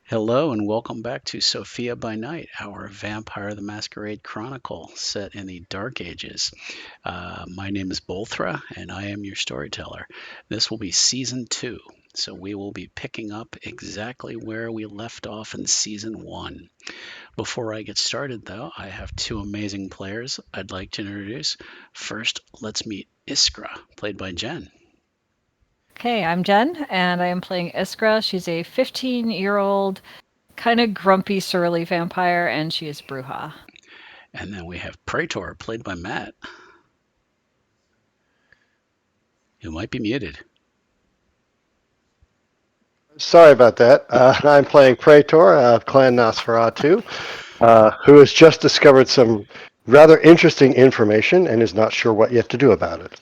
Hello and welcome back to Sofia by Night, our Vampire the Masquerade Chronicle set in the Dark Ages. My name is Bolthra and I am your storyteller. This will be Season 2, so we will be picking up exactly where we left off in Season 1. Before I get started though, I have two amazing players I'd like to introduce. First, let's meet Iskra, played by Jen. Okay, I'm Jen, and I am playing Iskra. She's a 15-year-old, kind of grumpy, surly vampire, and she is Bruja. And then we have Praetor, played by Matt. You might be muted. Sorry about that. I'm playing Praetor of Clan Nosferatu, who has just discovered some rather interesting information and is not sure what yet to do about it.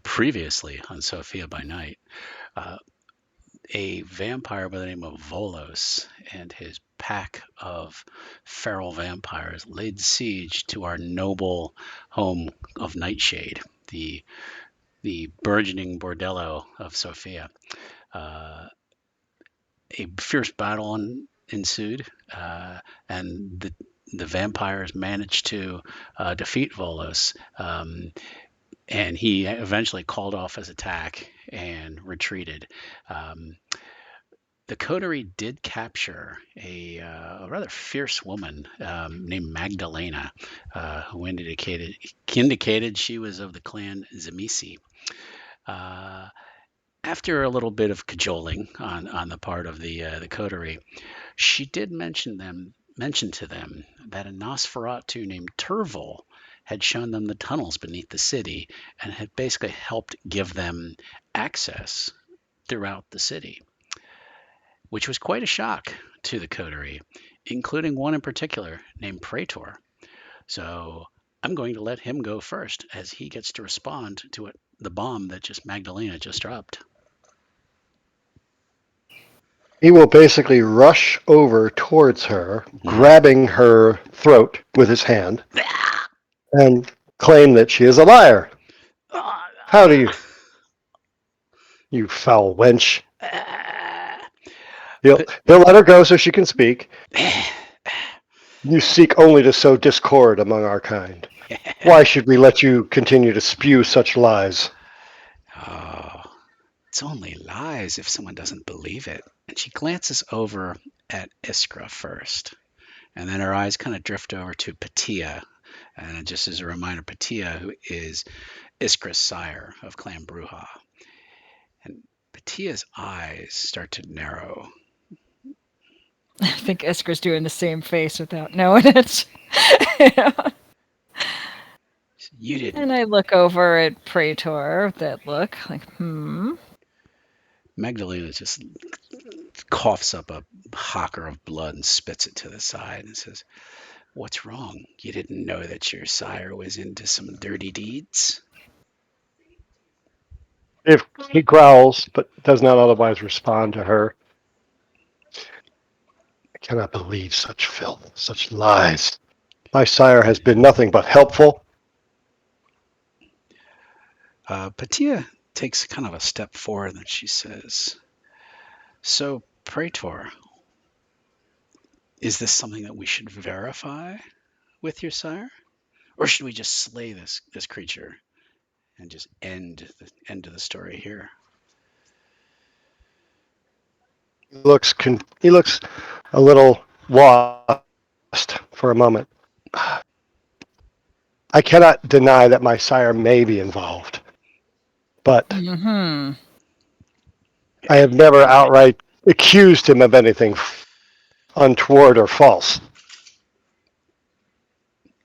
Previously on Sofia by Night, a vampire by the name of Volos and his pack of feral vampires laid siege to our noble home of Nightshade, the burgeoning bordello of Sofia. A fierce battle ensued, and the vampires managed to defeat Volos. And he eventually called off his attack and retreated. The coterie did capture a rather fierce woman named Magdalena, who indicated she was of the clan Zemisi. Uh, After a little bit of cajoling on the part of the coterie, she did mention to them that a Nosferatu named Turval had shown them the tunnels beneath the city and had basically helped give them access throughout the city, which was quite a shock to the coterie, including one in particular named Praetor. So I'm going to let him go first as he gets to respond to the bomb that just Magdalena just dropped. He will basically rush over towards her, Mhm. grabbing her throat with his hand, and claim that she is a liar. How do you foul wench? He'll, But he'll let her go so she can speak. You seek only to sow discord among our kind. Why should we let you continue to spew such lies? oh, it's only lies if someone doesn't believe it. And she glances over at Iskra first, and then her eyes kind of drift over to Patia. And just as a reminder, Patia, who is Iskra's sire of Clan Bruja. And Patia's eyes start to narrow. I think Iskra's doing the same face without knowing it. Yeah. You didn't. And I look over at Praetor with that look, like, Magdalena just coughs up a hocker of blood and spits it to the side and says, "What's wrong? You didn't know that your sire was into some dirty deeds?" If he growls, but does not otherwise respond to her. I cannot believe such filth, such lies. My sire has been nothing but helpful. Patia takes kind of a step forward and she says, "So, Praetor, is this something that we should verify with your sire? Or should we just slay this creature and just end the story here?" He looks a little lost for a moment. I cannot deny that my sire may be involved, but Mm-hmm. I have never outright accused him of anything untoward or false.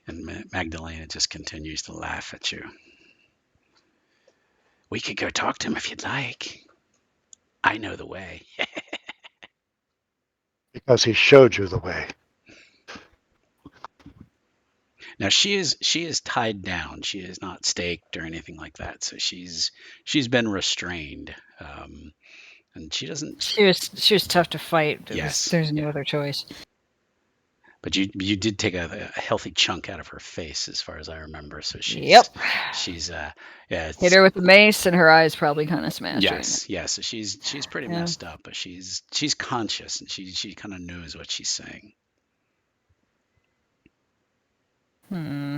And Magdalena just continues to laugh at you. We could go talk to him if you'd like. I know the way. Because he showed you the way. Now she is tied down. She is not staked or anything like that. So she's been restrained, and she doesn't. She was tough to fight. Yes, There's no yeah. other choice. But you did take a healthy chunk out of her face, as far as I remember. So Yep. she's yeah. Hit her with the mace, and her eyes probably kind of smashed her. Yes. So she's pretty Yeah. messed up, but she's conscious and she kind of knows what she's saying. Hmm.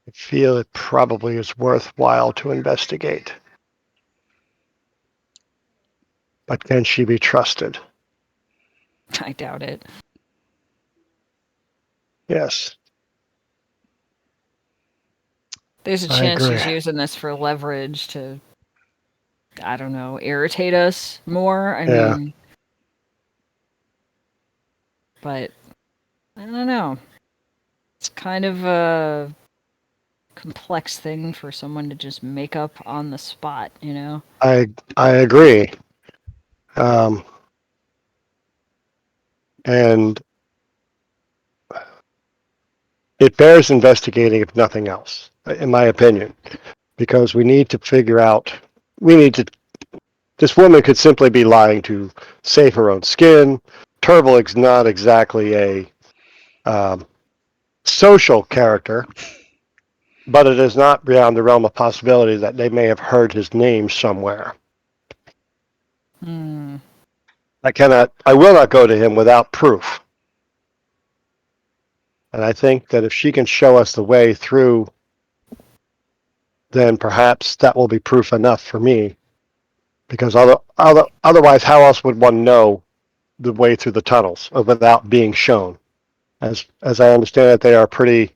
I feel it probably is worthwhile to investigate. But can she be trusted? I doubt it. Yes. There's a I chance agree. she's using this for leverage to, I don't know, irritate us more. I Yeah. mean, but I don't know. It's kind of a complex thing for someone to just make up on the spot, you know? I agree. Um, and it bears investigating, if nothing else, in my opinion, because we need to figure out. We need to. This woman could simply be lying to save her own skin. Turbolig's not exactly a social character, but it is not beyond the realm of possibility that they may have heard his name somewhere. Hmm. I will not go to him without proof. And I think that if she can show us the way through, then perhaps that will be proof enough for me. Because otherwise, how else would one know the way through the tunnels without being shown? As I understand it, they are pretty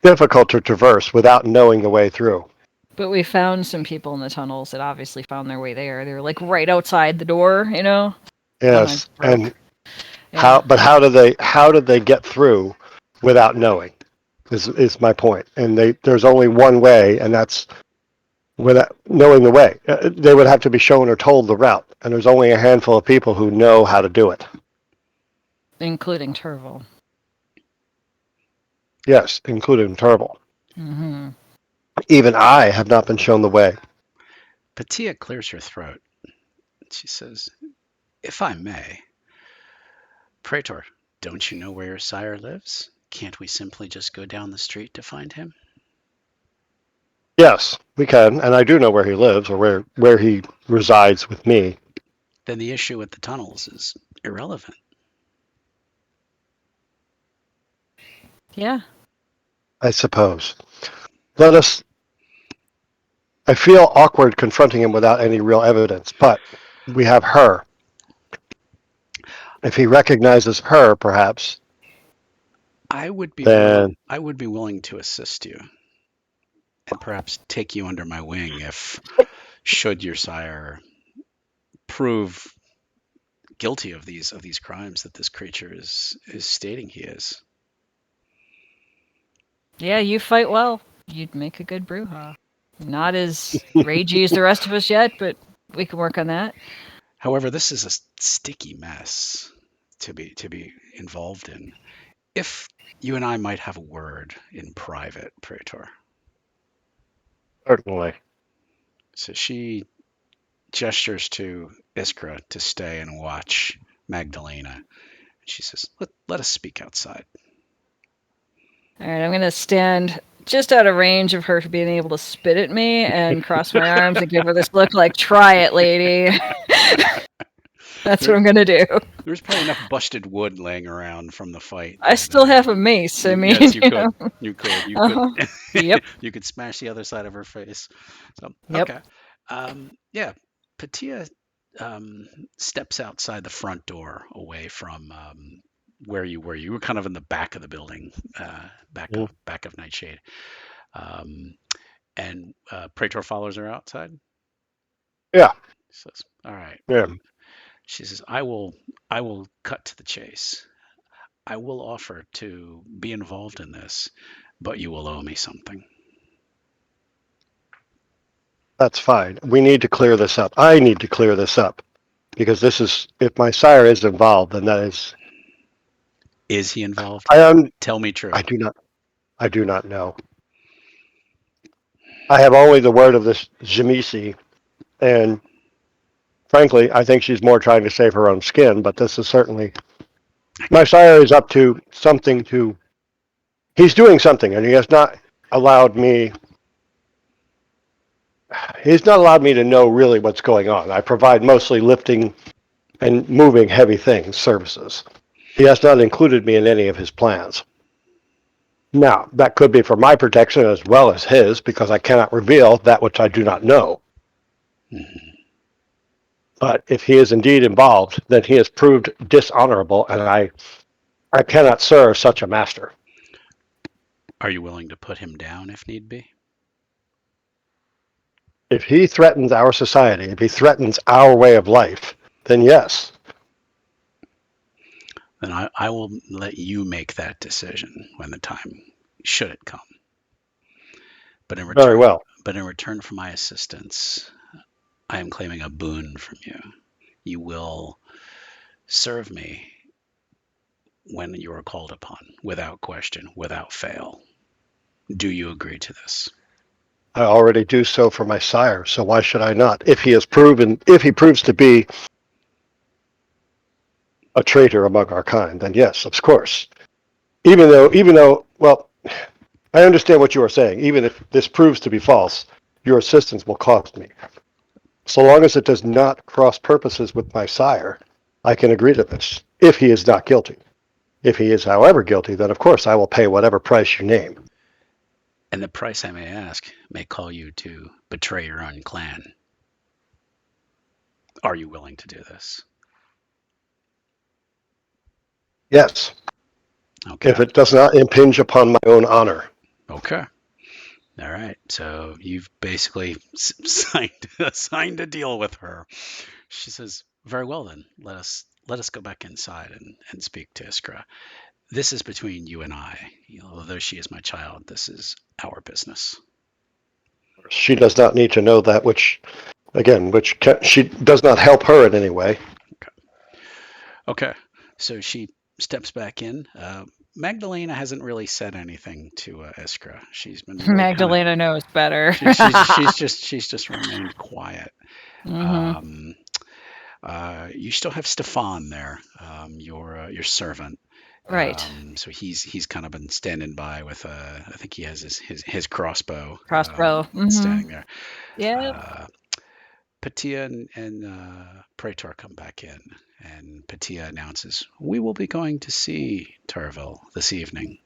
difficult to traverse without knowing the way through. But we found some people in the tunnels that obviously found their way there. They were like right outside the door, you know? One I Yes, and broke. Yeah. how did they get through without knowing? Is my point. And there's only one way, and that's without knowing the way. They would have to be shown or told the route, and there's only a handful of people who know how to do it. Including Turvo. Yes, including Turble. Mm-hmm. Even I have not been shown the way. Patia clears her throat. She says, "If I may, Praetor, don't you know where your sire lives? Can't we simply just go down the street to find him?" Yes, we can, and I do know where he lives or where he resides with me. Then the issue with the tunnels is irrelevant. Yeah. I suppose. Let us. I feel awkward confronting him without any real evidence, but we have her. If he recognizes her, perhaps, I would be willing. then I would be willing to assist you, and perhaps take you under my wing if, should your sire prove guilty of these crimes that this creature is stating he is. Yeah, you fight well. You'd make a good Brujah. Not as ragey as the rest of us yet, but we can work on that. However, this is a sticky mess to be involved in. If you and I might have a word in private, Praetor. certainly. So she gestures to Iskra to stay and watch Magdalena. And she says, let us speak outside. All right, I'm going to stand just out of range of her being able to spit at me and cross my arms and give her this look like, try it, lady. That's what I'm gonna do. There's probably enough busted wood laying around from the fight. I still have a mace. I mean, Yes, you you could. know. You could. You could. Uh-huh. Yep. You could smash the other side of her face. So Yep. okay. Yeah. Patia steps outside the front door away from where you were. You were kind of in the back of the building, back of Nightshade. Um, and Praetor follows her outside. Yeah. Says, "All right." Yeah. She says, "I will cut to the chase. I will offer to be involved in this, but you will owe me something." That's fine. We need to clear this up. I need to clear this up because this is, if my sire is involved, then that is, Is he involved? I am, Tell me true. I do not know. I have only the word of this Jamisi, and frankly, I think she's more trying to save her own skin, but this is certainly, my sire is up to something he's doing something, and he has not allowed me, he's not allowed me to know really what's going on. I provide mostly lifting and moving heavy things services. He has not included me in any of his plans. Now, that could be for my protection as well as his, because I cannot reveal that which I do not know. Mhm. But if he is indeed involved, then he has proved dishonorable, and I cannot serve such a master. Are you willing to put him down if need be? If he threatens our society, if he threatens our way of life, then yes. Then I will let you make that decision when the time should it come. But in Very return, well. but in return for my assistance, I am claiming a boon from you. You will serve me when you are called upon, without question, without fail. Do you agree to this? I already do so for my sire, so why should I not? If he proves to be a traitor among our kind, then yes, of course. Even though, well, I understand what you are saying. Even if this proves to be false, your assistance will cost me. So long as it does not cross purposes with my sire, I can agree to this, if he is not guilty. If he is, however, guilty, then of course I will pay whatever price you name. And the price, I may ask, may call you to betray your own clan. Are you willing to do this? Yes, Okay. if it does not impinge upon my own honor. Okay. All right. So you've basically signed a deal with her. She says, "Very well then. Let us go back inside and speak to Iskra. This is between you and I. Although she is my child, this is our business." She does not need to know that, she does not help her in any way. Okay. So she steps back in. Magdalena hasn't really said anything to Iskra. She's been really kind of Magdalena knows better. she's just remained quiet. Hmm. Um, you still have Stefan there, your servant. Right. So he's kind of been standing by with I think he has his crossbow Crossbow. Hmm. standing there. Yep. Uh, Patia and Praetor come back in, and Patia announces, "We will be going to see Turville this evening.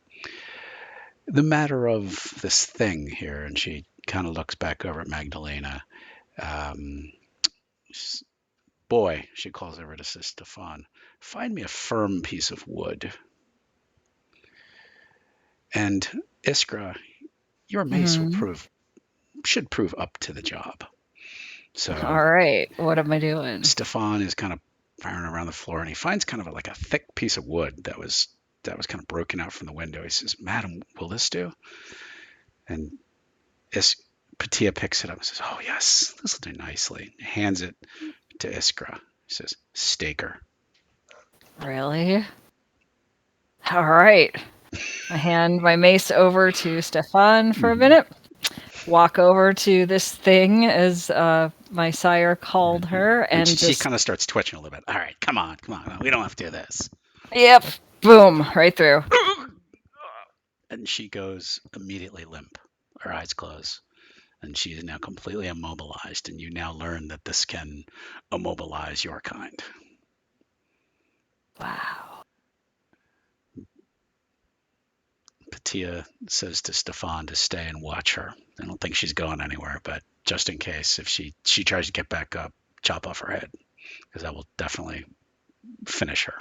The matter of this thing here," and she kind of looks back over at Magdalena. Um, Boy, she calls over to Stefan, "Find me a firm piece of wood. And Iskra, your mace Hmm. should prove up to the job." So All right. What am I doing? Stefan is kind of firing around the floor, and he finds kind of like a thick piece of wood that was kind of broken out from the window. He says, "Madam, will this do?" And Patia picks it up and says, "Oh yes, this will do nicely." Hands it to Iskra. He says, "Stake her." Really? All right. I hand my mace over to Stefan for a Mhm. minute. Walk over to this thing, as my sire called her, And and she just, kind of starts twitching a little bit. "All right, come on, come on. We don't have to do this." yep, boom, right through. And she goes immediately limp. Her eyes close. And she is now completely immobilized. And you now learn that this can immobilize your kind. Wow. Patia says to Stefan to stay and watch her. I don't think she's going anywhere, but just in case, if she tries to get back up, chop off her head, because that will definitely finish her.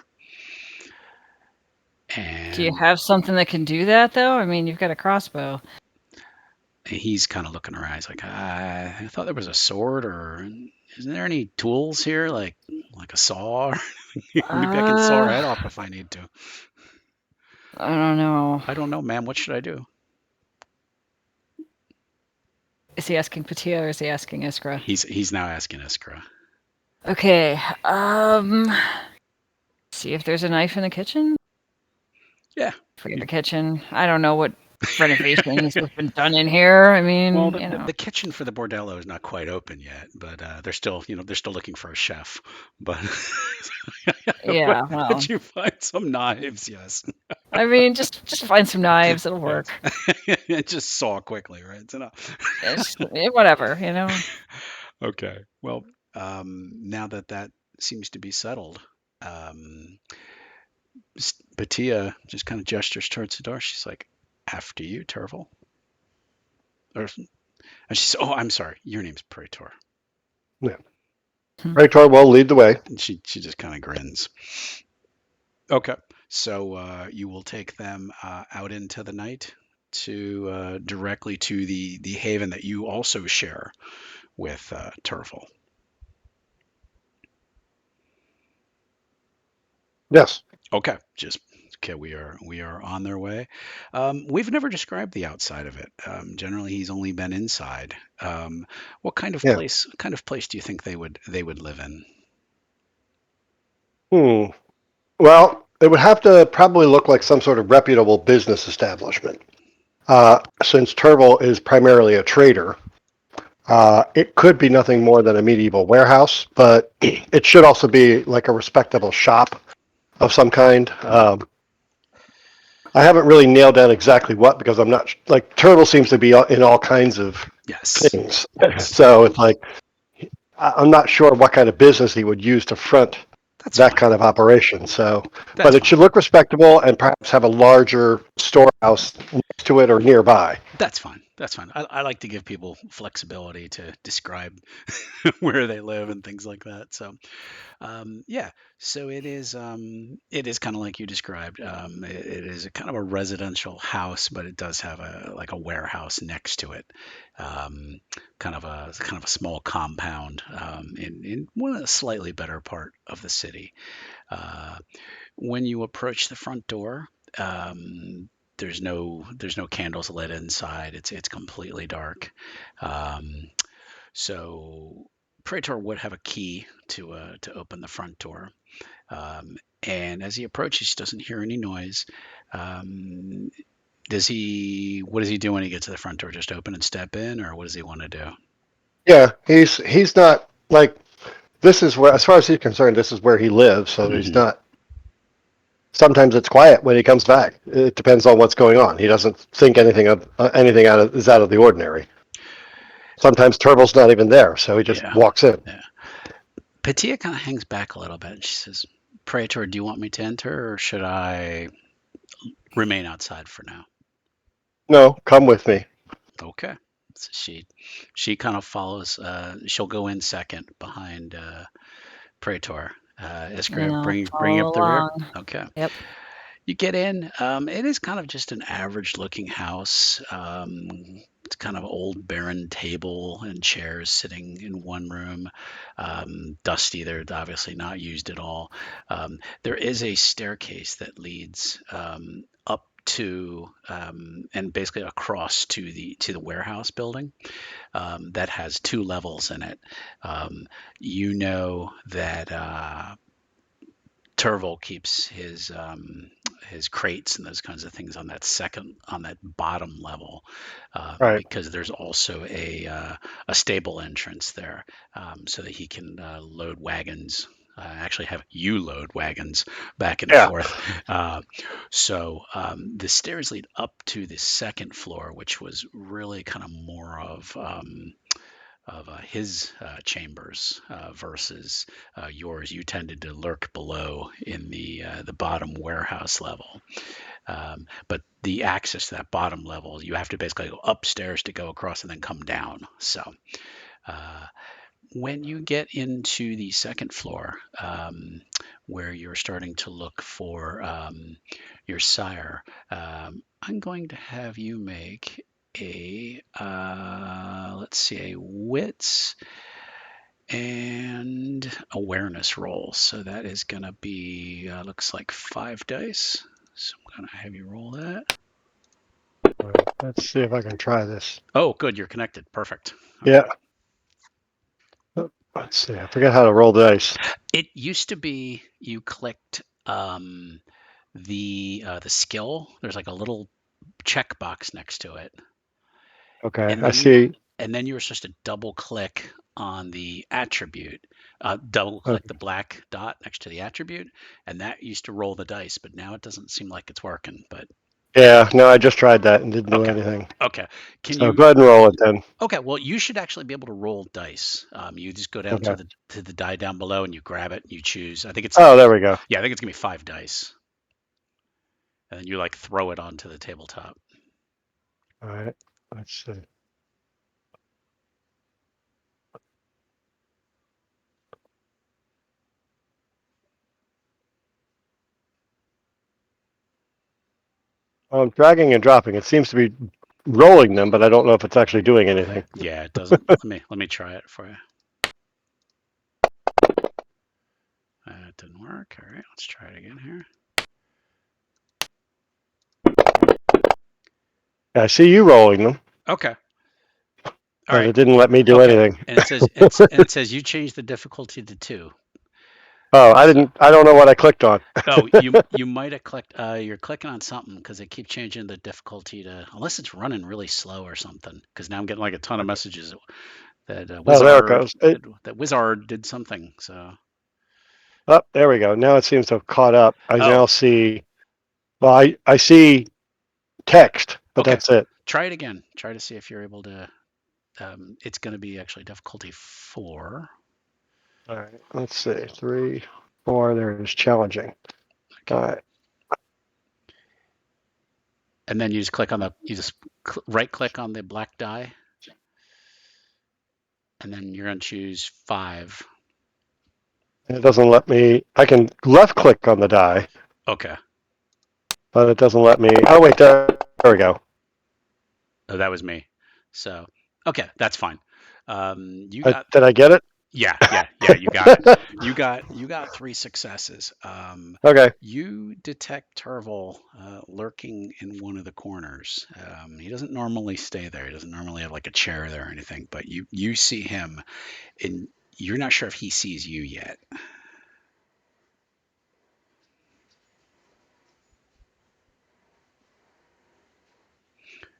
Do you And have something that can do that, though? I mean, you've got a crossbow. he's kind of looking around. He's like, I thought there was a sword, or isn't there any tools here, like a saw? Maybe I can saw her head off if I need to. I don't know. I don't know, ma'am. What should I do? Is he asking Patia or is he asking Iskra? He's now asking Iskra. Okay. See if there's a knife in the kitchen. Yeah. Forget the kitchen. I don't know what renovations have been done in here. I mean, Well, you know. the kitchen for the bordello is not quite open yet, but they're still looking for a chef. But Yeah, but well, you find some knives, yes. I mean, just find some knives. It'll work. And just saw quickly, right? It's enough. Whatever, you know. Okay. Well, now that seems to be settled, um, Batia just kind of gestures towards the door. She's like, "After you, Terval." Or, and she says, "Oh, I'm sorry. Your name's Praetor." Yeah. Praetor will lead the way. And she just kind of grins. Okay. So you will take them out into the night to directly to the haven that you also share with Terval. Yes. Okay. Okay. We are on their way. We've never described the outside of it. Generally, he's only been inside. What kind of Yeah. place? Kind of place do you think they would live in? Well, it would have to probably look like some sort of reputable business establishment. Since Terval is primarily a trader, it could be nothing more than a medieval warehouse, but it should also be like a respectable shop of some kind. I haven't really nailed down exactly what because I'm not like Turtle seems to be in all kinds of Yes. things. Yes. So it's like I'm not sure what kind of business he would use to front That's that fine. kind of operation. So, but That's it fine. should look respectable and perhaps have a larger storehouse next to it or nearby. That's fine. That's fine. I like to give people flexibility to describe where they live and things like that. So, yeah. So it is kind of like you described. It is a kind of a residential house, but it does have a warehouse next to it. Um, kind of a small compound in one a slightly better part of the city. Uh, when you approach the front door, there's no candles lit inside. It's completely dark. Um, so Praetor would have a key to open the front door. And as he approaches, he doesn't hear any noise. Um, what does he do when he gets to the front door? Just open and step in, or what does he want to do? Yeah, he's not like this is where, as far as he's concerned, this is where he lives. So he's Hmm. not. Sometimes it's quiet when he comes back. It depends on what's going on. He doesn't think anything is out of the ordinary. Sometimes Turtle's not even there, so he just Yeah, walks in. yeah. Patia kind of hangs back a little bit, and she says, "Praetor, do you want me to enter, or should I remain outside for now?" No, come with me. Okay. So she kind of follows. She'll go in second behind Praetor. And Iskra, I'll bring follow up the rear. along. Okay. Yep. You get in. It is kind of just an average looking house. It's kind of old barren table and chairs sitting in one room. Dusty. They're obviously not used at all. There is a staircase that leads up to and basically across to the warehouse building that has two levels in it. You know that Turval keeps his crates and those kinds of things on that bottom level Right. because there's also a stable entrance there so that he can load wagons. Actually, have you load wagons back and Yeah. forth. So the stairs lead up to the second floor, which was really kind of more of his chambers versus yours. You tended to lurk below in the bottom warehouse level. But the access to that bottom level, you have to basically go upstairs to go across and then come down. So when you get into the second floor, where you're starting to look for your sire, I'm going to have you make a let's see, a wits and awareness roll. So that is going to be looks like 5 dice. So I'm going to have you roll that. All right, let's see if I can try this. Oh, good, you're connected. Perfect. Okay. Yeah. Let's see. I forget how to roll the dice. It used to be you clicked the skill. There's like a little checkbox next to it. Okay, And I then see. and then you were supposed to double click on the attribute, double click the black dot next to the attribute, and that used to roll the dice. But now it doesn't seem like it's working. But Yeah, no, I just tried that and didn't do okay, anything. okay. Can So you? go ahead and roll it then. Okay, well, you should actually be able to roll dice. You just go down Okay. to the die down below, and you grab it, and you choose. I think it's Oh, there we go. yeah, I think it's gonna be 5 dice, and then you like throw it onto the tabletop. All right. Let's see. I'm dragging and dropping. It seems to be rolling them, but I don't know if it's actually doing anything. Yeah, it doesn't. Let me try it for you. That didn't work. All right, let's try it again here. I see you rolling them, Okay. All but right. it didn't let me do Okay. anything. And it says you changed the difficulty to 2. Oh, I didn't. I don't know what I clicked on. Oh, you might have clicked. You're clicking on something because it keeps changing the difficulty to unless it's running really slow or something. Because now I'm getting like a ton of messages that Oh, there it goes. that Wizard did something. So Oh, there we go. Now it seems to have caught up. I oh, now see. Well, I see text, but okay. that's it. Try it again. Try to see if you're able to. It's going to be actually difficulty 4. All right. Let's see. 3, 4. There it is. Challenging. Okay. All right. And then you just click on right click on the black die, and then you're going to choose 5. It doesn't let me. I can left click on the die, Okay. but it doesn't let me. Oh wait, there we go. Oh, that was me. So okay, that's fine. You I, got did I get it? yeah, you got it. You got 3 successes. Okay. You detect Turvel lurking in one of the corners. He doesn't normally stay there. He doesn't normally have like a chair there or anything. But you see him, and you're not sure if he sees you yet.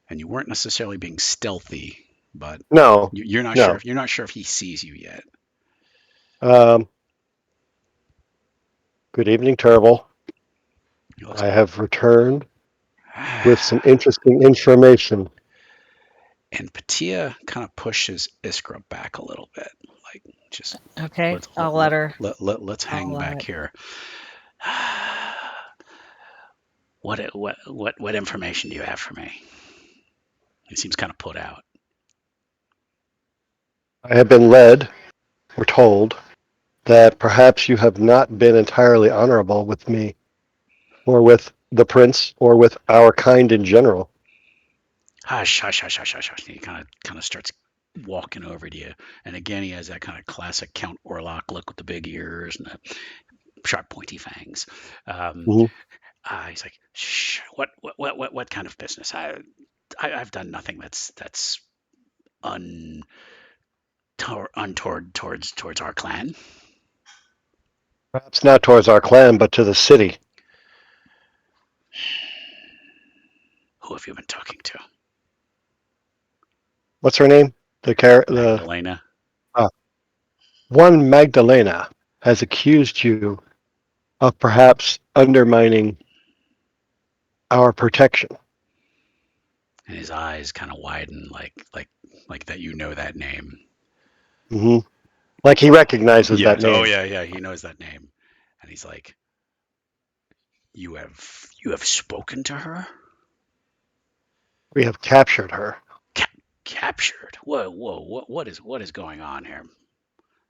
And you weren't necessarily being stealthy, but No. you're not sure No. if you're not sure if he sees you yet. Good evening, Turble. I have returned with some interesting information. And Patia kind of pushes Iskra back a little bit, like just Okay, I'll let her. let's hang I'll back here. What information do you have for me? He seems kind of put out. I have been led, or told, that perhaps you have not been entirely honorable with me, or with the prince, or with our kind in general. Hush, hush, hush, hush, hush, hush. He kind of starts walking over to you, and again he has that kind of classic Count Orlok look with the big ears and the sharp, pointy fangs. Mm-hmm. He's like, shh. What kind of business? I've done nothing that's untoward towards our clan. Perhaps not towards our clan, but to the city. Who have you been talking to? What's her name? The Magdalena. one Magdalena has accused you of perhaps undermining our protection. And his eyes kind of widen, like that. You know that name. Hmm. Like he recognizes that Yes. Oh name. yeah, he knows that name, and he's like, you have spoken to her? We have captured her. Ca- Captured? Whoa, what is going on here?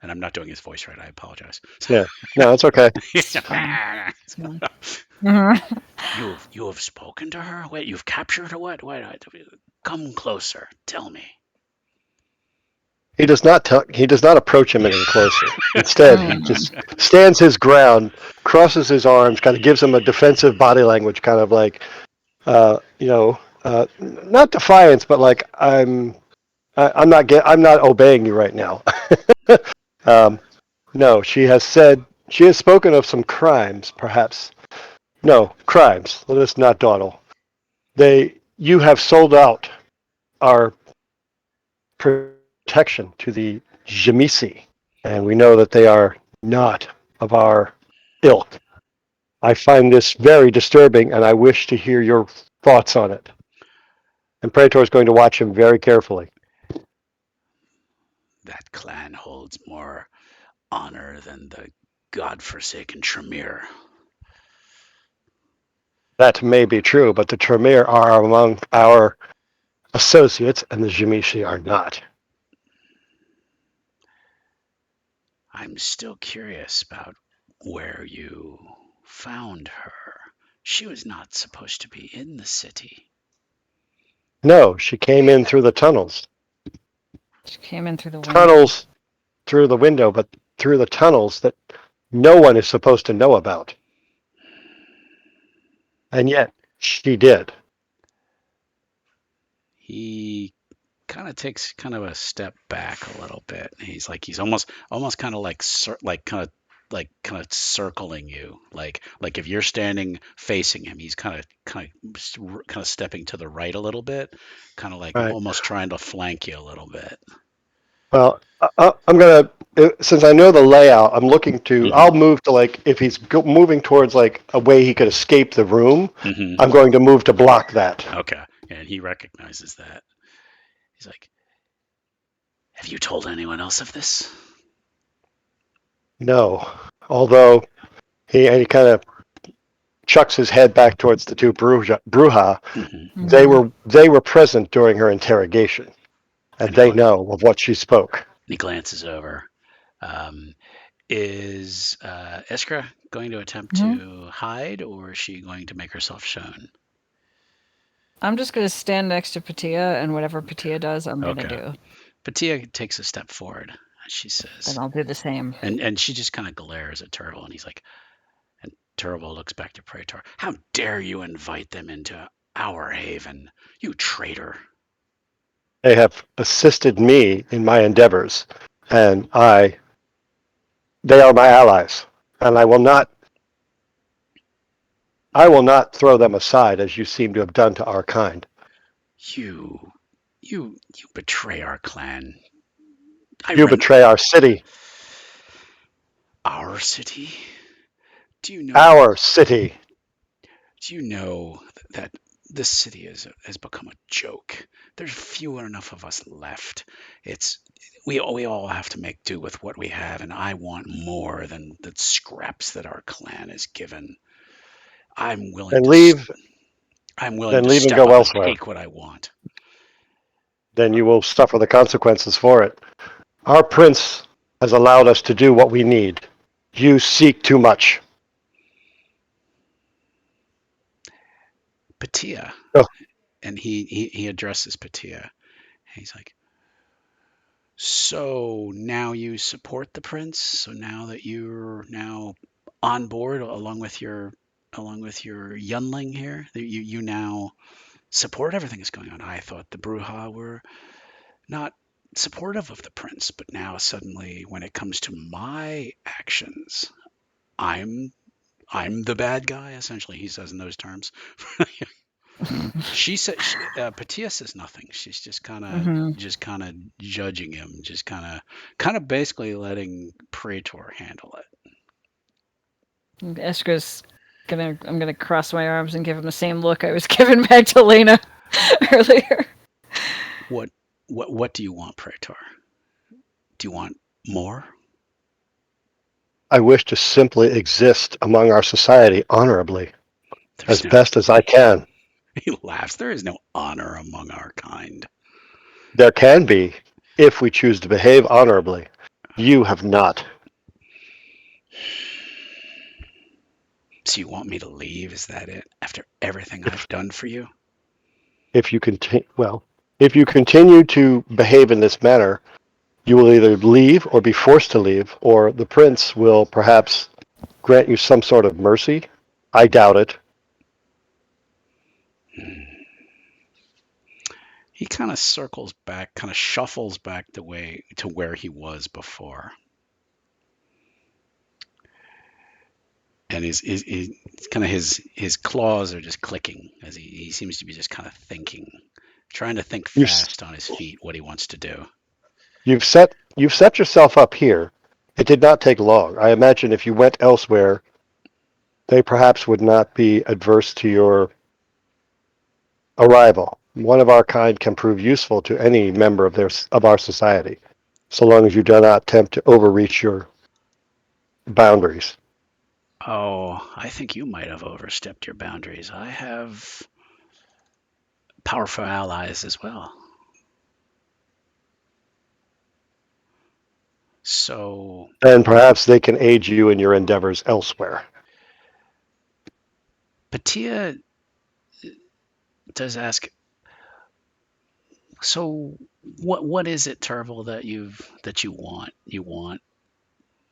And I'm not doing his voice right. I apologize. Yeah. No, it's okay. It's fine. Mhm. You have spoken to her? Wait, you've captured her? What? Come closer. Tell me. He does not he does not approach him any closer. Instead, he Mm. just stands his ground, crosses his arms, kind of gives him a defensive body language, kind of like, you know, not defiance, but like I'm not obeying you right now. um, no, she has spoken of some crimes, perhaps. No, crimes. Let us not dawdle. You have sold out our protection to the Jamisi, and we know that they are not of our ilk. I find this very disturbing, and I wish to hear your thoughts on it. And Praetor is going to watch him very carefully. That clan holds more honor than the godforsaken Tremere. That may be true, but the Tremere are among our associates, and the Jamisi are not. I'm still curious about where you found her. She was not supposed to be in the city. No, she came in through the tunnels. She came in through the window. Tunnels through the window, but through the tunnels that no one is supposed to know about. And yet, she did. He kind of takes kind of a step back a little bit. He's almost kind of like kind of circling you. Like if you're standing facing him, he's kind of stepping to the right a little bit, kind of like Right. almost trying to flank you a little bit. Well, I'm gonna since I know the layout, I'm looking to. Hmm. I'll move to like if he's moving towards like a way he could escape the room. Hmm. I'm going to move to block that. Okay, and he recognizes that. He's like, "Have you told anyone else of this?" No, although he kind of chucks his head back towards the two Bruja. Hmm. Mhm. They were present during her interrogation, and And they know of what she spoke. he glances over. Um, is Iskra going to attempt Mhm. to hide, or is she going to make herself shown? I'm just gonna stand next to Patia, and whatever Patia does, I'm gonna Okay. do. Patia takes a step forward. She Then says, I'll do the same. and she just kind of glares at Turtle, and he's like, and Turtle looks back to Praetor. How dare you invite them into our haven, you traitor! They have assisted me in my endeavors, and they are my allies, and I will not throw them aside as you seem to have done to our kind. You, you betray our clan. I You rent betray our city, our city. Do you know? our city. Do you know that this city has become a joke? There's fewer enough of us left. It's we all have to make do with what we have, and I want more than the scraps that our clan is given. I'm willing Then to leave, I'm willing then to leave and step go up and elsewhere. take what I want. Then you will suffer the consequences for it. Our prince has allowed us to do what we need. You seek too much. Patia, Oh, and he addresses Patia. He's like, so now you support the prince. So now that you're now on board along with your youngling here, you now support everything that's going on. I thought the Bruja were not supportive of the prince, but now suddenly, when it comes to my actions, I'm I'm the bad guy. Essentially, he says in those terms. She said, Patia says nothing. She's Mhm. just kind of judging him, just kind of basically letting Praetor handle it. Eskra's I'm gonna cross my arms and give him the same look I was giving Magdalena earlier. What what do you want, Praetor? Do you want more? I wish to simply exist among our society honorably, There's as no. best as I can. He laughs. There is no honor among our kind. There can be, if we choose to behave honorably. You have not. So you want me to leave? Is that it? After everything I've done for you? If you continue, well, if you continue to behave in this manner, you will either leave or be forced to leave, or the prince will perhaps grant you some sort of mercy. I doubt it. He kind of circles back, kind of shuffles back the way to where he was before. And his kind of his claws are just clicking as he seems to be just kind of thinking, trying to think You've fast on his feet what he wants to do. you've set yourself up here. It did not take long. I imagine if you went elsewhere, they perhaps would not be adverse to your arrival. One of our kind can prove useful to any member of our society, so long as you do not attempt to overreach your boundaries. Oh, I think you might have overstepped your boundaries. I have powerful allies as well. So And perhaps they can aid you in your endeavors elsewhere. Patia does ask, so what is it, Terval, that you want? You want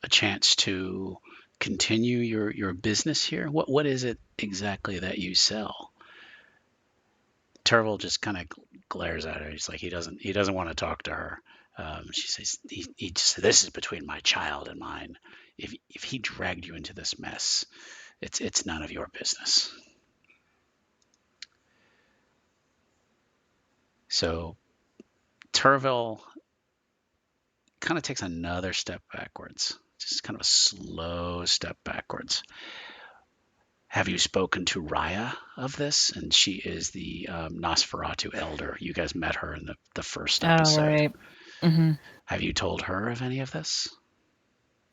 a chance to continue your business here? What is it exactly that you sell? Terval just kind of glares at her. He's like he doesn't want to talk to her. She says he just said, this is between my child and mine. If he dragged you into this mess, it's none of your business. So Terval kind of takes another step backwards, just kind of a slow step backwards. Have you spoken to Raya of this? And she is the Nosferatu elder. You guys met her in the first Oh, episode. right. Mm-hmm. Have you told her of any of this?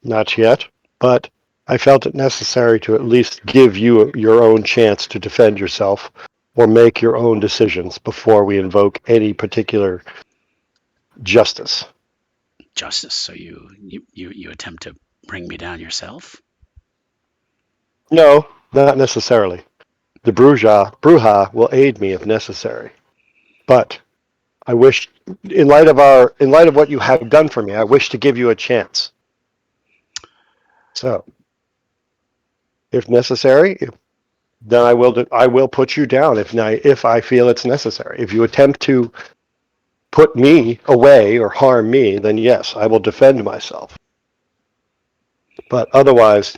Not yet, but I felt it necessary to at least give you your own chance to defend yourself or make your own decisions before we invoke any particular justice. Justice. So you attempt to bring me down yourself? No, not necessarily. The Bruja will aid me if necessary. But I wish, in light of what you have done for me, I wish to give you a chance. So, if necessary, then I will put you down if I feel it's necessary. If you attempt to put me away or harm me, then yes, I will defend myself. But otherwise,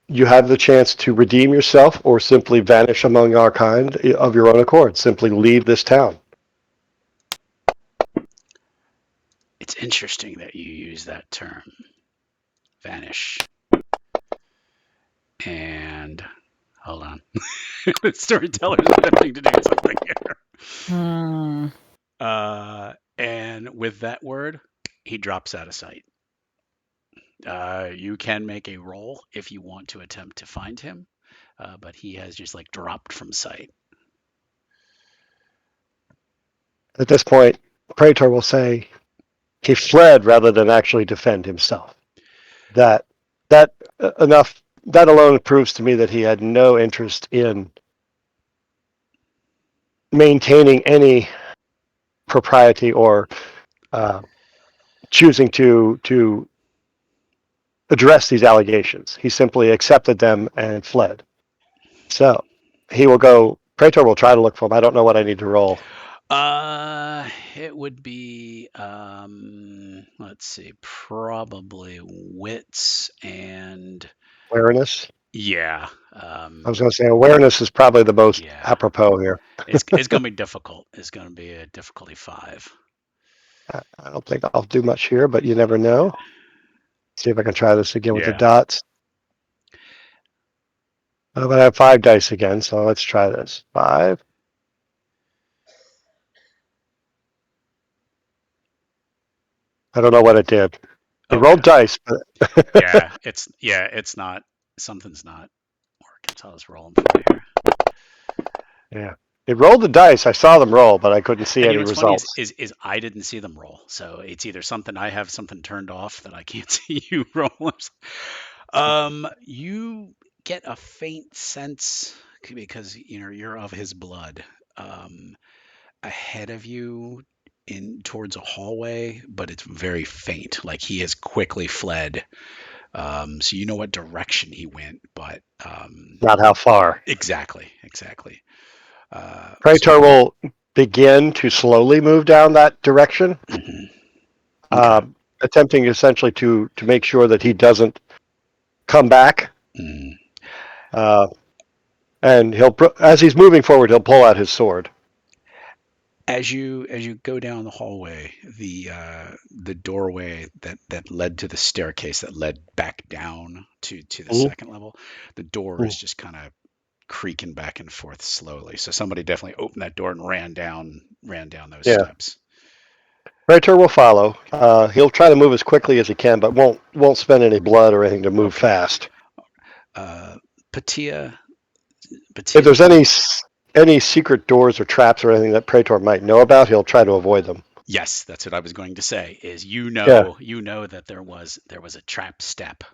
you have the chance to redeem yourself or simply vanish among our kind of your own accord. Simply leave this town. It's interesting that you use that term, vanish. And hold on. The storyteller's attempting to do something here. Hmm. And with that word, he drops out of sight. You can make a roll if you want to attempt to find him, but he has just like dropped from sight. At this point, Praetor will say he fled rather than actually defend himself. That that enough. That alone proves to me that he had no interest in maintaining any propriety or uh, choosing to address these allegations. He simply accepted them and fled. So he will go. Praetor will try to look for him. I don't know what I need to roll. It would be let's see, probably wits and Awareness. yeah, I was going to say awareness is probably the most yeah. apropos here. It's gonna be difficult. It's gonna be a difficulty 5. I don't think I'll do much here, but you never know. See if I can try this again with the Yeah. dots. But I have 5 dice again, so let's try this. 5. I don't know what it did. It Okay. rolled dice, but It's not, something's not working. So I was rolling for you here. yeah, it rolled the dice. I saw them roll, but I couldn't see And you know any what's funny results. is I didn't see them roll. So it's either something I have something turned off that I can't see you roll. You get a faint sense because you're of his blood. Um, Ahead of you in towards a hallway, but it's very faint. Like he has quickly fled. So you know what direction he went, but Not how far. exactly. So Praetor will begin to slowly move down that direction, mhm. Okay. attempting essentially to make sure that he doesn't come back. Mm. Uh, and as he's moving forward, he'll pull out his sword. As you go down the hallway, the doorway that led to the staircase that led back down to the Mhm. second level, the door is just kind of creaking back and forth slowly. So somebody definitely opened that door and ran down those Yeah, steps. Praetor will follow. He'll try to move as quickly as he can, but won't spend any blood or anything to move Okay. fast. Uh, Patia, If Patia's there's going. any secret doors or traps or anything that Praetor might know about, he'll try to avoid them. Yes, that's what I was going to say. Is Yeah, you know that there was a trap step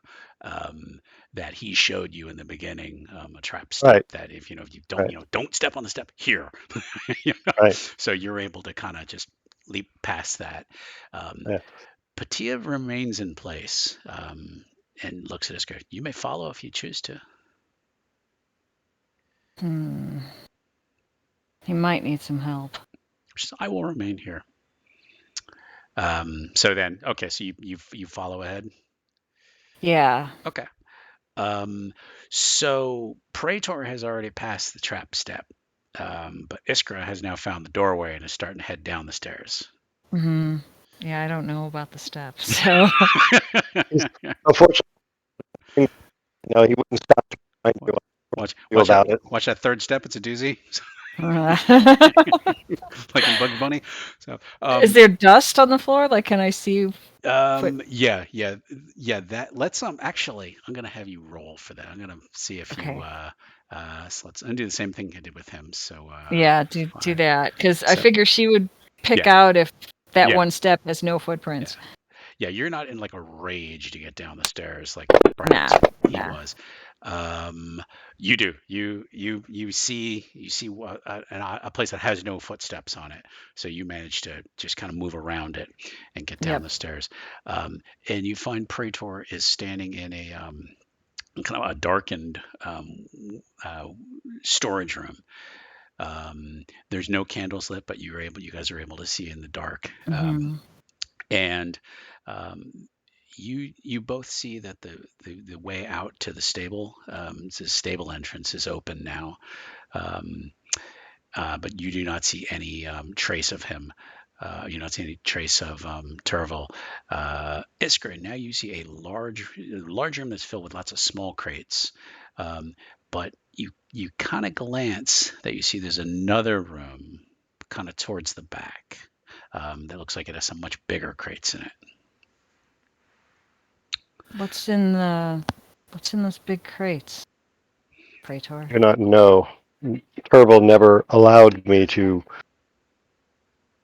um, that he showed you in the beginning. A trap step right, that if you right, don't step on the step here. you know? right. So you're able to kind of just leap past that. Um, Yeah. Patia remains in place and looks at his girl. You may follow if you choose to. Hmm. He might need some help. She says, I will remain here. So then, okay, so you follow ahead. Yeah. Okay. Um, so Praetor has already passed the trap step, but Iskra has now found the doorway and is starting to head down the stairs. Hmm. Yeah, I don't know about the steps, so. He's, unfortunately, he wouldn't stop to remind watch, you watch that, about it. watch that third step. It's a doozy, like in Bugs Bunny. So, Is there dust on the floor? Like, can I see foot? yeah. That let's actually, I'm gonna have you roll for that. I'm gonna see if you Okay. so let's undo the same thing I did with him. So Yeah, do five. that because I So figure she would pick yeah, out if that yeah, one step has no yeah. footprints. Yeah, you're not in like a rage to get down the stairs like Nah, perhaps he nah. was. Um, you do. You see what a place that has no footsteps on it. So you manage to just kind of move around it and get down Yep. the stairs. And you find Praetor is standing in a kind of a darkened uh, storage room. There's no candles lit, but you guys are able to see in the dark. Hmm. And um, you both see that the way out to the stable, the stable entrance is open now, um, but you do not see any trace of him. You don't see any trace of Turville. Iskra, now you see a large room that's filled with lots of small crates, um, but you kind of glance that you see there's another room kind of towards the back that looks like it has some much bigger crates in it. What's in the what's in those big crates, Praetor? Do not know. Turble never allowed me to.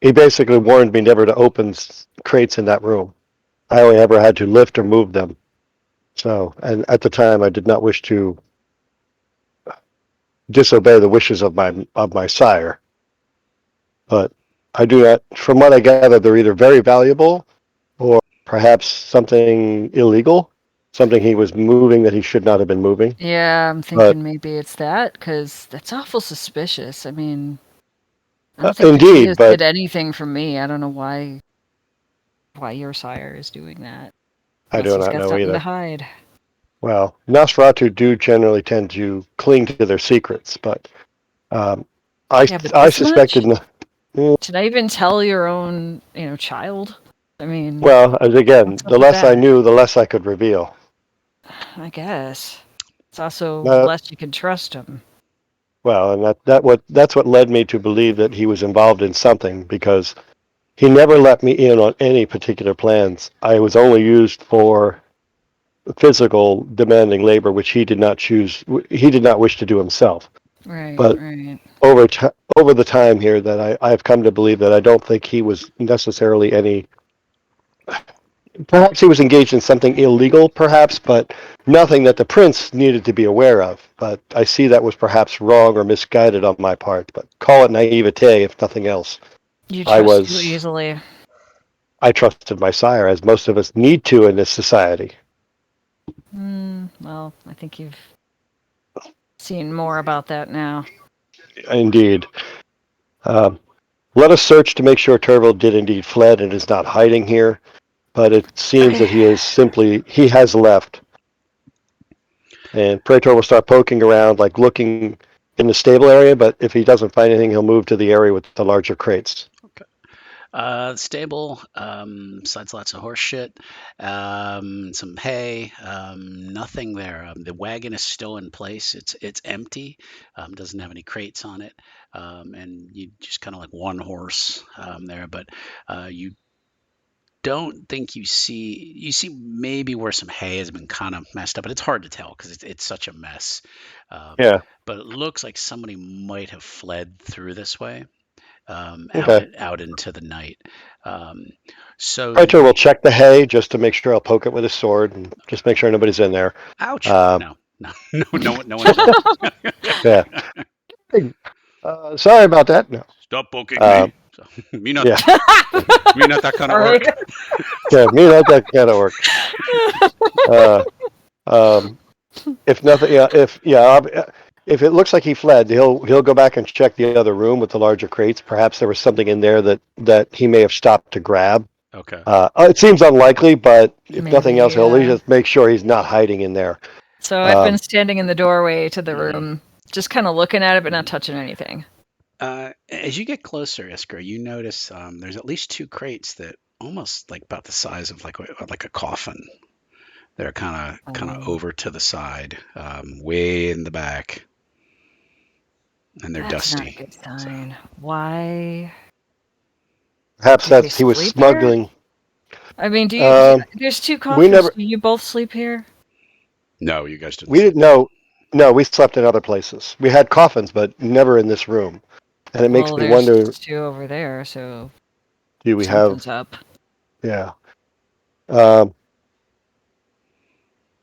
He basically warned me never to open crates in that room. I only ever had to lift or move them. So, and at the time, I did not wish to disobey the wishes of my sire. But I do not. From what I gather, they're either very valuable or perhaps something illegal, something he was moving that he should not have been moving. Yeah, I'm But thinking maybe it's that because that's awful suspicious. I mean, I don't think indeed, Patias but did anything for me. I don't know why your sire is doing that. I Unless do he's not got know something to either. hide. Well, Nosferatu do generally tend to cling to their secrets, but um, I Yeah, but I this much? suspected. Mm, Should I even tell your own, child? I mean, well, as again, what's up the with less I that? knew, the less I could reveal. I guess. It's also Uh, less you can trust him. well, and that's what led me to believe that he was involved in something because he never let me in on any particular plans. I was only used for physical demanding labor, which he did not choose. He did not wish to do himself. Right, But right. over the time here, that I've come to believe that I don't think he was necessarily any. Perhaps he was engaged in something illegal, perhaps, but nothing that the prince needed to be aware of. But I see that was perhaps wrong or misguided on my part. But call it naivete, if nothing else. You I trust too was. easily. I trusted my sire, as most of us need to in this society. Well, I think you've seen more about that now. Indeed. Um, Let us search to make sure Turville did indeed fled and is not hiding here. But it seems that he has left. And Praetor will start poking around, like looking in the stable area, but if he doesn't find anything, he'll move to the area with the larger crates. Stable, besides lots of horse shit, some hay, nothing there. The wagon is still in place. It's empty. Doesn't have any crates on it, and you just kind of like one horse there. But you don't think you see maybe where some hay has been kind of messed up, but it's hard to tell because it's such a mess. Um, Yeah. but it looks like somebody might have fled through this way Okay. out into the night. Um, so Praetor will the check the hay just to make sure. I'll poke it with his sword and just make sure nobody's in there. ouch! Um, No one's in. yeah. Sorry about that. No. Stop poking Uh, me. So, me not yeah. me not that kind of Right. orc. Yeah. Me not that kind of work. Uh, um, if nothing, if it looks like he fled, he'll go back and check the other room with the larger crates. Perhaps there was something in there that he may have stopped to grab. Okay. It seems unlikely, but if nothing Maybe, else, he'll at least just make sure he's not hiding in there. So I've been standing in the doorway to the room, just kind of looking at it, but not touching anything. As you get closer, Isker, you notice there's at least two crates that almost like about the size of like a coffin. They're kind of over to the side, way in the back, and they're That's not a dusty. good sign. Why? Perhaps Did we he was sleep here? smuggling. I mean, there's two We coffins. never. Do you both sleep here? No, you guys didn't. We didn't know. No, we slept in other places. We had coffins, but never in this room. And it makes Well, me there's wonder: two over there, so do we something's have? up. Yeah. Um,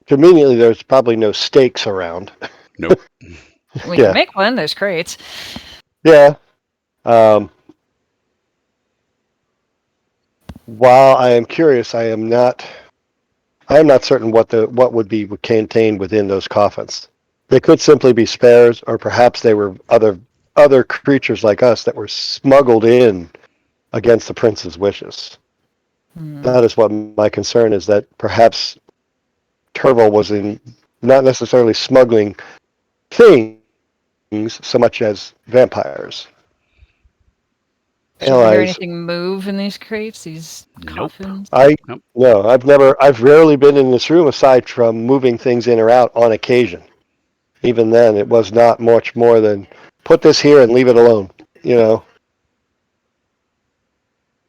Conveniently, there's probably no stakes around. Nope. We Yeah. can make one. There's crates. Yeah. While I am curious, I am not certain what would be contained within those coffins. They could simply be spares, or perhaps they were other creatures like us that were smuggled in against the prince's wishes. That is what my concern is, that perhaps Turville was not necessarily smuggling things so much as vampires. Did you ever hear Allies. anything move in these crates? These Nope. coffins? Nope. No, I've rarely been in this room aside from moving things in or out on occasion. Even then, it was not much more than put this here and leave it alone, you know.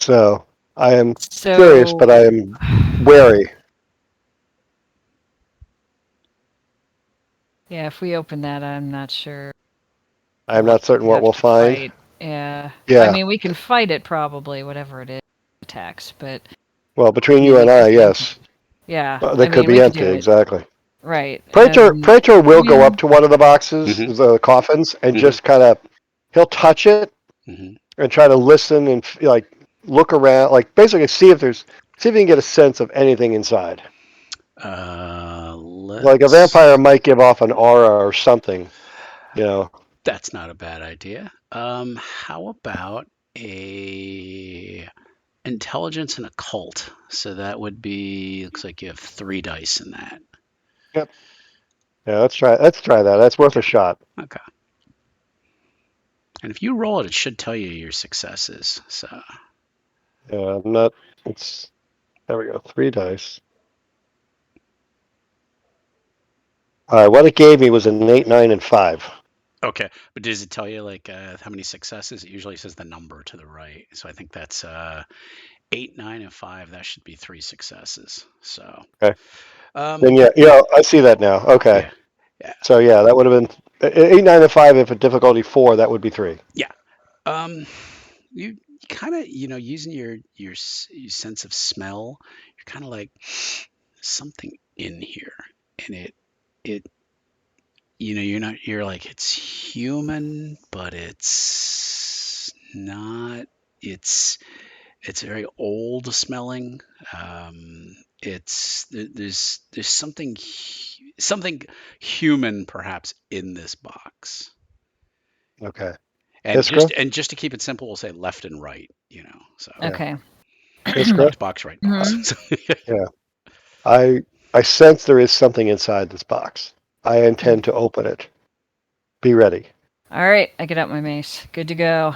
So I am curious, but I am wary. Yeah, if we open that, I'm not sure. I'm not certain what we'll find. Fight. Yeah. Yeah. I mean, we can fight it probably, whatever it is, attacks, but Well, between you and I, yes. yeah. They could be empty, exactly. Right. Praetor will go up to one of the boxes, the coffins, and just kind of, he'll touch it and try to listen and like look around, like basically see if he can get a sense of anything inside. Like a vampire might give off an aura or something, you know. That's not a bad idea. How about a intelligence and occult? So that would be, looks like you have 3 dice in that. Yep. Yeah, let's try that. That's worth a shot. Okay. And if you roll it, it should tell you your successes. So. Yeah, there we go. 3 dice. All right, what it gave me was an 8, 9, and 5. Okay, but does it tell you like how many successes? It usually says the number to the right, so I think that's 8, 9, and 5. That should be 3 successes. So, Okay. um, Then I see that now. Okay. yeah, yeah, So yeah, that would have been 8, 9, and 5. If a difficulty 4, that would be 3. yeah. Um, you kind of, using your sense of smell, you're kind of like something in here, and it you're like it's human, but it's not. It's very old smelling. There's something human perhaps in this box. Okay. And Iskra? just to keep it simple, we'll say left and right. So Yeah. Okay. Iskra? left box, right box. Mhm. Yeah. I sense there is something inside this box. I intend to open it. Be ready. All right, I get out my mace. Good to go.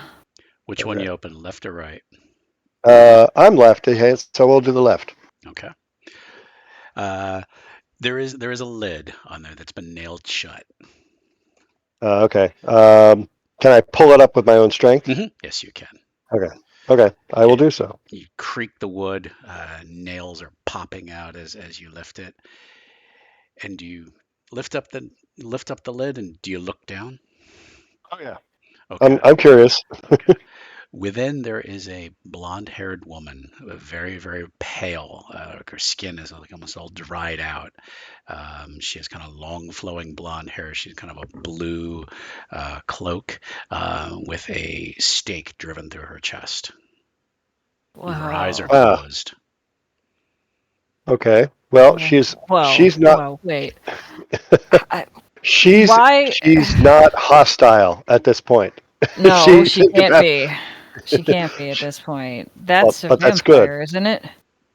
Which one Okay. you open, left or right? I'm left, so we'll do the left. Okay. Uh, there is a lid on there that's been nailed shut. Okay. Can I pull it up with my own strength? Yes, you can. Okay. Okay. I will do so. You creak the wood. Nails are popping out as you lift it. And do you lift up the lid and do you look down? Oh yeah. Okay. I'm curious. Okay. Within there is a blonde-haired woman, very, very pale. Her skin is like almost all dried out. She has kind of long, flowing blonde hair. She's kind of a blue cloak with a stake driven through her chest. And her eyes are Wow. Ah. closed. Okay. Well, Whoa. she's not Whoa. Wait. I, she's why? she's not hostile at this point. No, She she think can't about be. She can't be at this point. That's a but that's good. vampire, isn't it?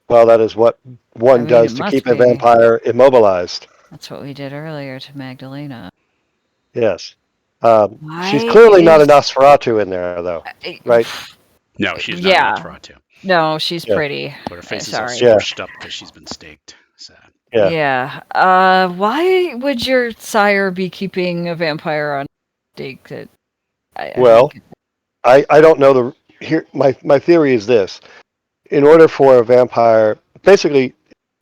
Well, that is what I one mean, it does to must keep a be. vampire immobilized. That's what we did earlier to Magdalena. Yes. She's Why clearly not a is. Nosferatu in there, though, I- right? No, she's not a Yeah. Nosferatu. No, she's Yeah. pretty. But her face is all Sorry. Yeah. squished up because she's been staked. Sad. Yeah. Yeah. Why would your sire be keeping a vampire on stake? That I don't Well, get. I don't know my theory is this. In order for a vampire, basically,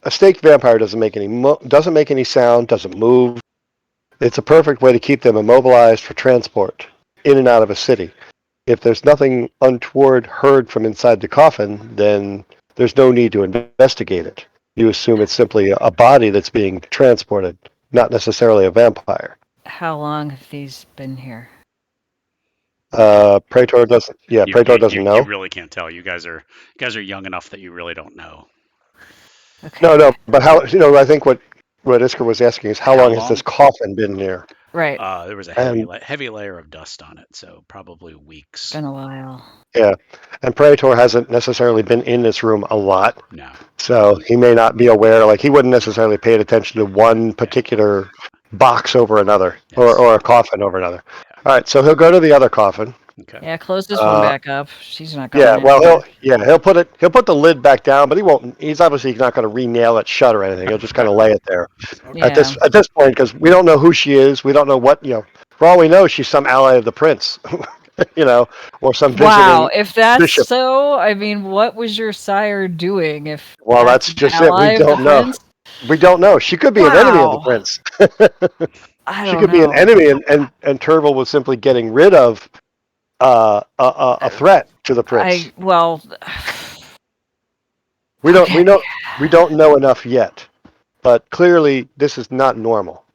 a staked vampire doesn't make any sound, doesn't move. It's a perfect way to keep them immobilized for transport in and out of a city. If there's nothing untoward heard from inside the coffin, then there's no need to investigate it. You assume it's simply a body that's being transported, not necessarily a vampire. How long have these been here? Praetor doesn't. Yeah, You, Praetor you, doesn't you, you know. really can't tell. You guys are young enough that you really don't know. Okay. No. But how? I think what Isker was asking is how How long has this long? coffin been there? Right. There was a And heavy layer of dust on it, so probably weeks. Been a while. yeah, and Praetor hasn't necessarily been in this room a lot, No. so he may not be aware. Like he wouldn't necessarily pay attention to one particular box over another, Yes. or a coffin over another. Yeah. All right, so he'll go to the other coffin. Okay. Yeah, close this one Uh, back up. She's not yeah, going well, anywhere. he'll put the lid back down, but he won't. He's obviously not going to re-nail it shut or anything. He'll just kind of lay it there Okay. Yeah. at this point because we don't know who she is. We don't know what. For all we know, she's some ally of the prince. Or some Wow, visiting if that's bishop. so, I mean, what was your sire doing if Well, that's that's an just it. We ally of the don't know. prince? We don't know. She could be an enemy of the Wow. prince. I She don't could be an know. enemy, and Turville was simply getting rid of a threat to the prince. Well, We don't okay. we don't know enough yet, but clearly this is not normal.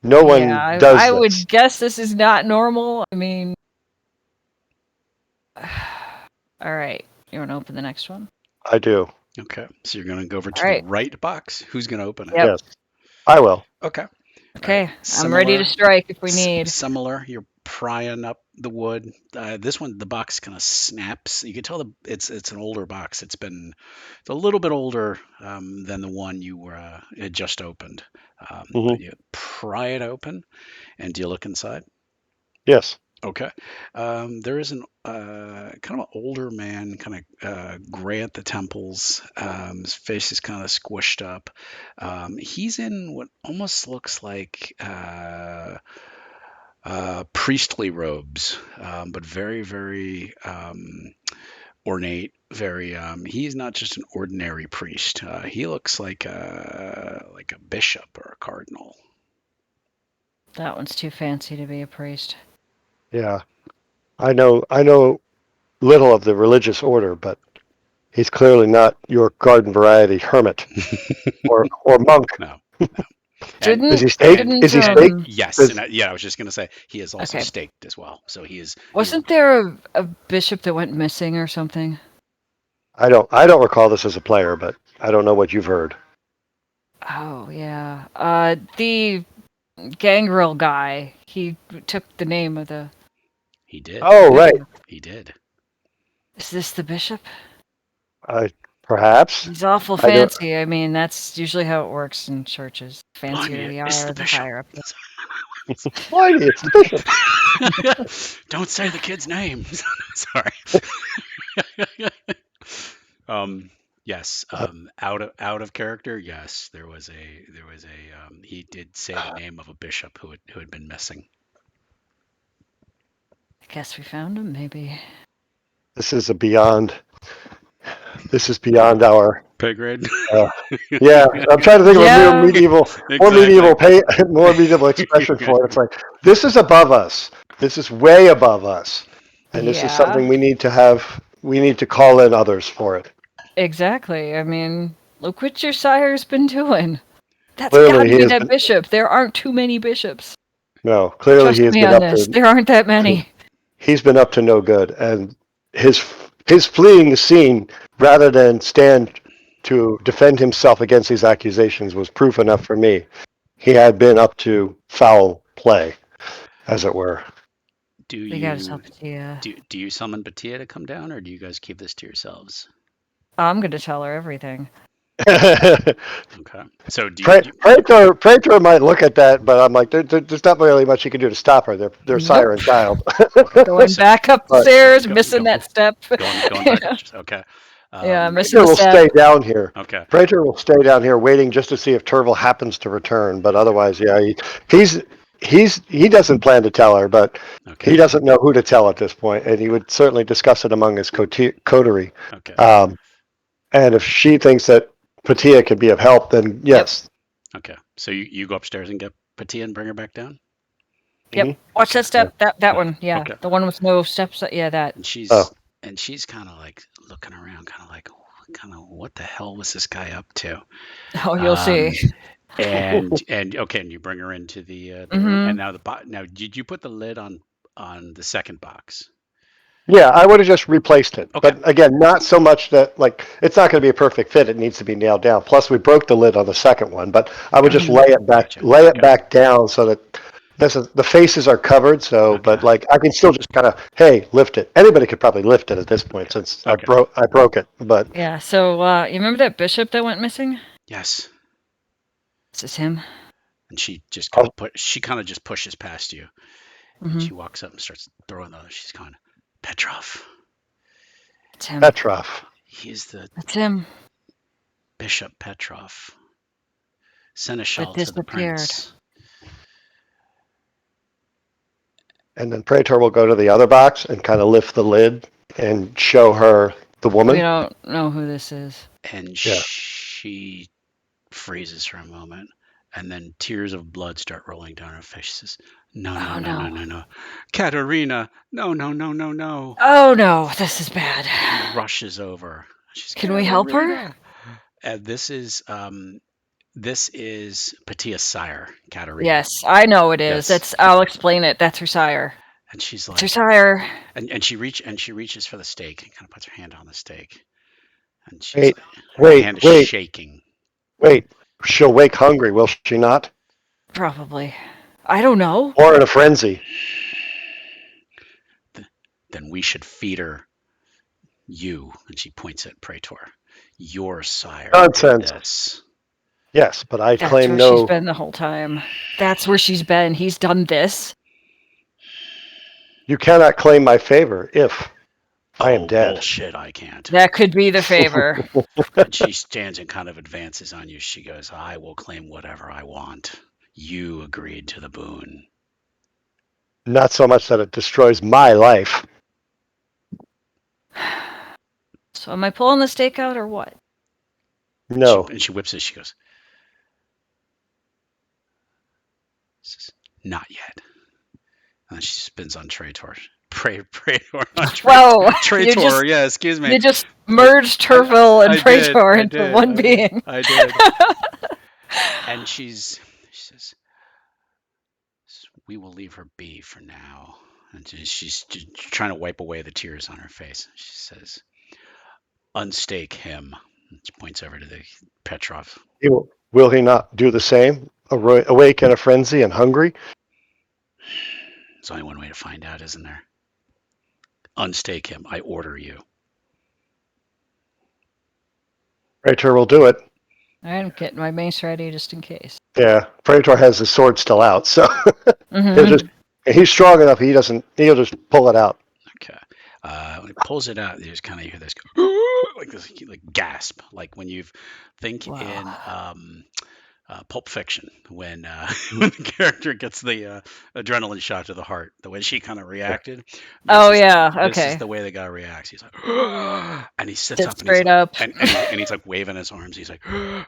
No one Yeah, does I this. would guess this is not normal. I mean, all right. You want to open the next one? I do. Okay. So you're going to go over to All the right. right box. Who's going to open it? Yep. Yes, I will. Okay. All Okay, right. I'm ready to strike if we need. Similar. You're prying up the wood. This one, the box kind of snaps. You can tell it's an older box. It's a little bit older than the one you had just opened. Hmm. But you pry it open, and do you look inside? Yes. Okay. There is an kind of an older man, kind of gray at the temples. His face is kind of squished up. He's in what almost looks like priestly robes, but very, very ornate. Very. He's not just an ordinary priest. He looks like a bishop or a cardinal. That one's too fancy to be a priest. Yeah, I know little of the religious order, but he's clearly not your garden variety hermit or monk. No, no. And Is Didn't he staked? didn't Is he staked? yes, and I was just gonna say he is also Okay. staked as well. So he's wasn't there a bishop that went missing or something? I don't recall this as a player, but I don't know what you've heard. Oh yeah. The gangrel guy. He took the name of the. he did. Oh, right. He did. Is this the bishop? Perhaps. He's awful I don't- fancy. I mean, that's usually how it works in churches. Fancier Blimey, they it's are, the the bishop. higher up. Blimey, it's the bishop. Don't say the kid's name. Sorry. Yes. Out of character. Yes, there was a. He did say the name of a bishop who had been missing. I guess we found him, maybe. This is beyond our. Pay grade. Yeah, I'm trying to think of a Yeah. more medieval, more medieval expression for it. It's like this is above us. This is way above us, and this is something we need to have. We need to call in others for it. Exactly. I mean, look what your sire's been doing. That's Clearly, got to he be has that been- bishop. There aren't too many bishops. No, clearly Trust he has me been on up this. to. There aren't that many. He's been up to no good, and his fleeing the scene rather than stand to defend himself against these accusations was proof enough for me. He had been up to foul play, as it were. Do We gotta you tell Patia. do you summon Batia to come down, or do you guys keep this to yourselves? I'm gonna tell her everything. Okay. So do you, Praetor might look at that, but I'm like, there's not really much he can do to stop her. They're Nope. sire and child. Going back up the stairs, missing that step. going back? Okay. Yeah, missing Praetor the will step. stay down here. Okay. Praetor will stay down here waiting just to see if Turville happens to return. But otherwise, yeah, he doesn't plan to tell her, but Okay. he doesn't know who to tell at this point, and he would certainly discuss it among his coterie. Okay. And if she thinks that Patia can be of help, then yes. Okay. So you go upstairs and get Patia and bring her back down. Yep. Watch that step. That one. Yeah. Okay. The one with no steps. Yeah, that. And she's kind of like looking around, kind of what the hell was this guy up to? Oh, you'll see. And okay, and you bring her into the room, and now did you put the lid on the second box? Yeah, I would have just replaced it. Okay. But again, not so much that it's not going to be a perfect fit. It needs to be nailed down. Plus, we broke the lid on the second one, but I would just lay it back, Gotcha. back down so that the faces are covered. So, but I can still just kind of lift it. Anybody could probably lift it at this point since I broke it. But Yeah. So you remember that bishop that went missing? Yes. Is this him? And she just kind of just pushes past you. And she walks up and starts throwing the. She's going, Petrov. It's him. Petrov. He's the It's him. Bishop Petrov, seneschal That to the prince. And then Praetor will go to the other box and kind of lift the lid and show her the woman. We don't know who this is. And she freezes for a moment, and then tears of blood start rolling down her face. She says, No. Katerina, no. Oh no, this is bad. And rushes over. Can we help her? And this is Patia's sire, Katerina. Yes, I know it is. Yes. I'll explain it. That's her sire. And she's like, it's her sire. And she reaches for the steak and kind of puts her hand on the steak. And she's her hand is shaking. Wait, she'll wake hungry, will she not? Probably. I don't know. Or in a frenzy. Then we should feed her you. And she points at Praetor. Your sire. Nonsense. Yes. Yes, but I claim That's where she's been the whole time. That's where she's been. He's done this. You cannot claim my favor if I am dead. Bullshit, I can't. That could be the favor. And she stands and kind of advances on you. She goes, I will claim whatever I want. You agreed to the boon. Not so much that it destroys my life. So am I pulling the stake out or what? No. And she whips it. She goes, not yet. And then she spins on Praetor. Praetor. Whoa! Praetor, yeah, excuse me. You just merged Turville and Praetor into one being. I did. And she says, we will leave her be for now. And she's trying to wipe away the tears on her face. She says, unstake him. She points over to the Petrov. Will he not do the same? Awake in a frenzy and hungry? There's only one way to find out, isn't there? Unstake him. I order you. Praetor will do it. I'm getting my mace ready just in case. Yeah, Praetor has his sword still out, so Mhm. he's strong enough. He'll just pull it out. Okay. When he pulls it out, there's kind of, you hear this like this, like gasp, like when you think Wow. in Pulp Fiction when the character gets the adrenaline shot to the heart, the way she kind of reacted. This is the way the guy reacts. He's like, and he sits up and straight up. And he's like waving his arms. He's like, and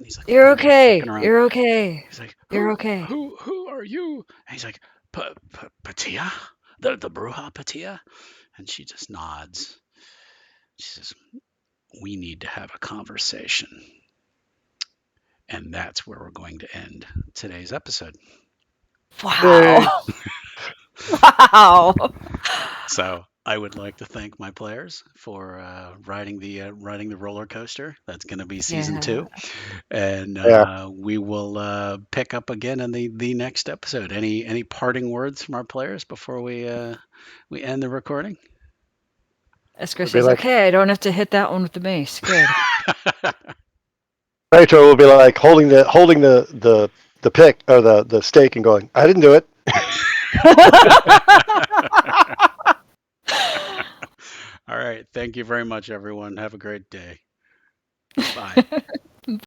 he's like, You're okay. looking around. You're okay. He's like, You're okay. Who are you? And he's like, Patia, the Bruja Patia, and she just nods. She says, we need to have a conversation. And that's where we're going to end today's episode. Wow. Wow. So I would like to thank my players for riding the roller coaster. That's going to be season 2, and we will pick up again in the next episode. Any parting words from our players before we end the recording? Esker says, okay, I don't have to hit that one with the mace. Good. Praetor will be like holding the pick or the stake and going, I didn't do it. All right. Thank you very much, everyone. Have a great day. Bye.